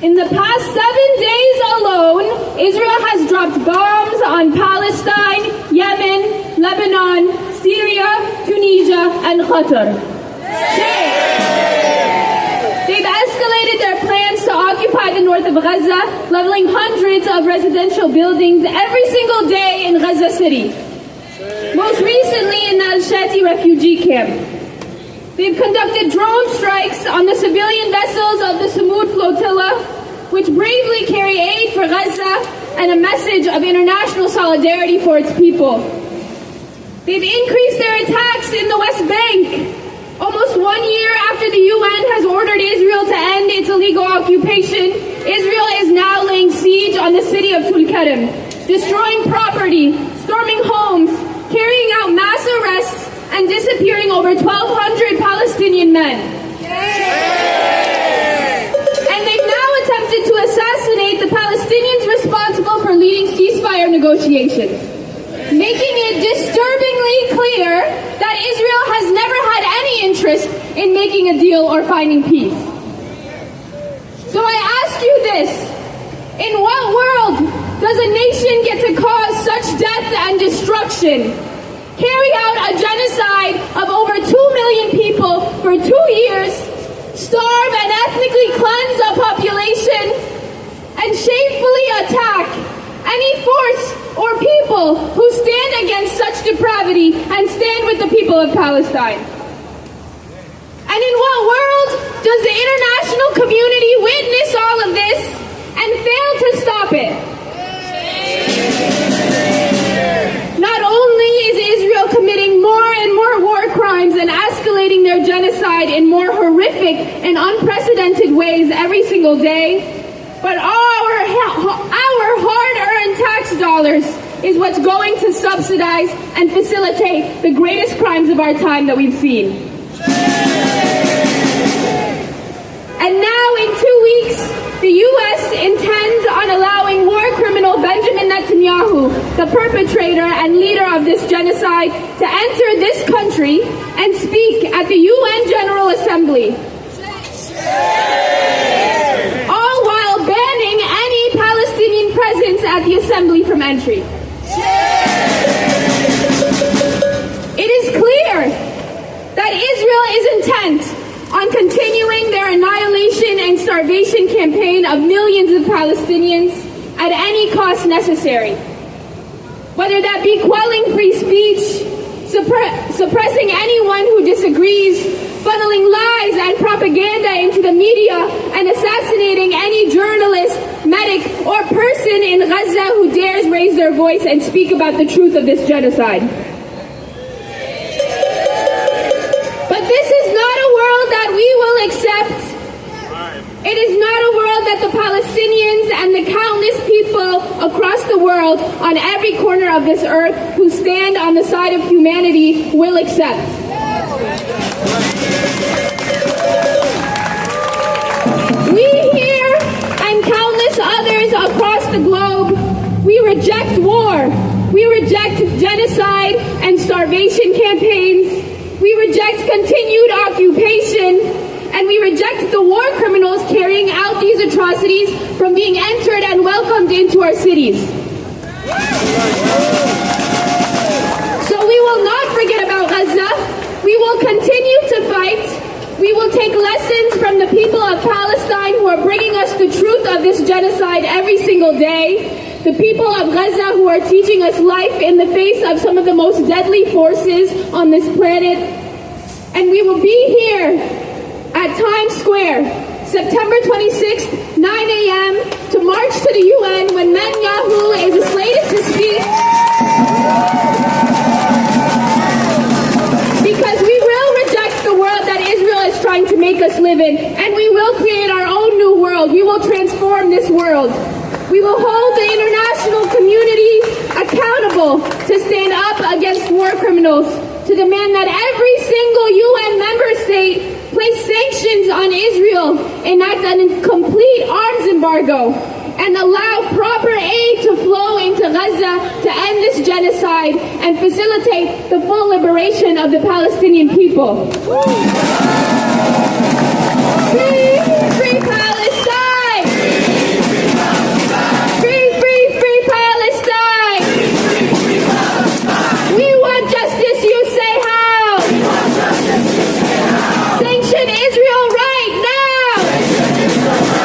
In the past 7 days alone, Israel has dropped bombs on Palestine, Yemen, Lebanon, Syria, Tunisia, and Qatar. They've escalated their plans to occupy the north of Gaza, leveling hundreds of residential buildings every single day in Gaza City. Most recently in the Al-Shati refugee camp. They've conducted drone strikes on the civilian vessels of the Samud flotilla, which bravely carry aid for Gaza and a message of international solidarity for its people. They've increased their attacks in the West Bank. Almost 1 year after the UN has ordered Israel to end its illegal occupation, Israel is now laying siege on the city of Tulkarem, destroying property, storming homes, carrying out mass arrests, and disappearing over 1,200 Palestinian men. And they've now attempted to assassinate the Palestinians responsible for leading ceasefire negotiations, making it disturbingly clear that Israel has never had any interest in making a deal or finding peace. So I ask you this: in what world does a nation get to cause such death and destruction, carry out a genocide of over 2 million people for 2 years, starve and ethnically cleanse a population, and shamefully attack any force or people who stand against such depravity and stand with the people of Palestine? And in what world does the international community witness all of this and fail to stop it? Not only is Israel committing more and more war crimes and escalating their genocide in more horrific and unprecedented ways every single day, but our hard-earned tax dollars is what's going to subsidize and facilitate the greatest crimes of our time that we've seen. And now, in 2 weeks, the U.S. intends on allowing war criminal Benjamin Netanyahu, the perpetrator and leader of this genocide, to enter this country and speak at the UN General Assembly. All while banning any Palestinian presence at the assembly from entry. It is clear that Israel is intent on continuing their annihilation and starvation campaign of millions of Palestinians at any cost necessary. Whether that be quelling free speech, suppressing anyone who disagrees, funneling lies and propaganda into the media, and assassinating any journalist, medic, or person in Gaza who dares raise their voice and speak about the truth of this genocide. But this is not a world that we will accept. It is not a world that the Palestinians and the countless people across the world on every corner of this earth who stand on the side of humanity will accept. We here and countless others across the globe, we reject war. We reject genocide and starvation campaigns. We reject continued occupation, and we reject the war criminals carrying out these atrocities from being entered and welcomed into our cities. So we will not forget about Gaza. We will continue to fight. We will take lessons from the people of Palestine who are bringing us the truth of this genocide every single day. The people of Gaza who are teaching us life in the face of some of the most deadly forces on this planet. And we will be here at Times Square, September 26th, 9 a.m. to march to the UN when Netanyahu is slated to speak. Because we will reject the world that Israel is trying to make us live in, and we will create our own new world. We will transform this world. We will hold the international community accountable to stand up against war criminals, to demand that every single UN member state place sanctions on Israel, enact a complete arms embargo, and allow proper aid to flow into Gaza to end this genocide and facilitate the full liberation of the Palestinian people. Free Palestine! Israel.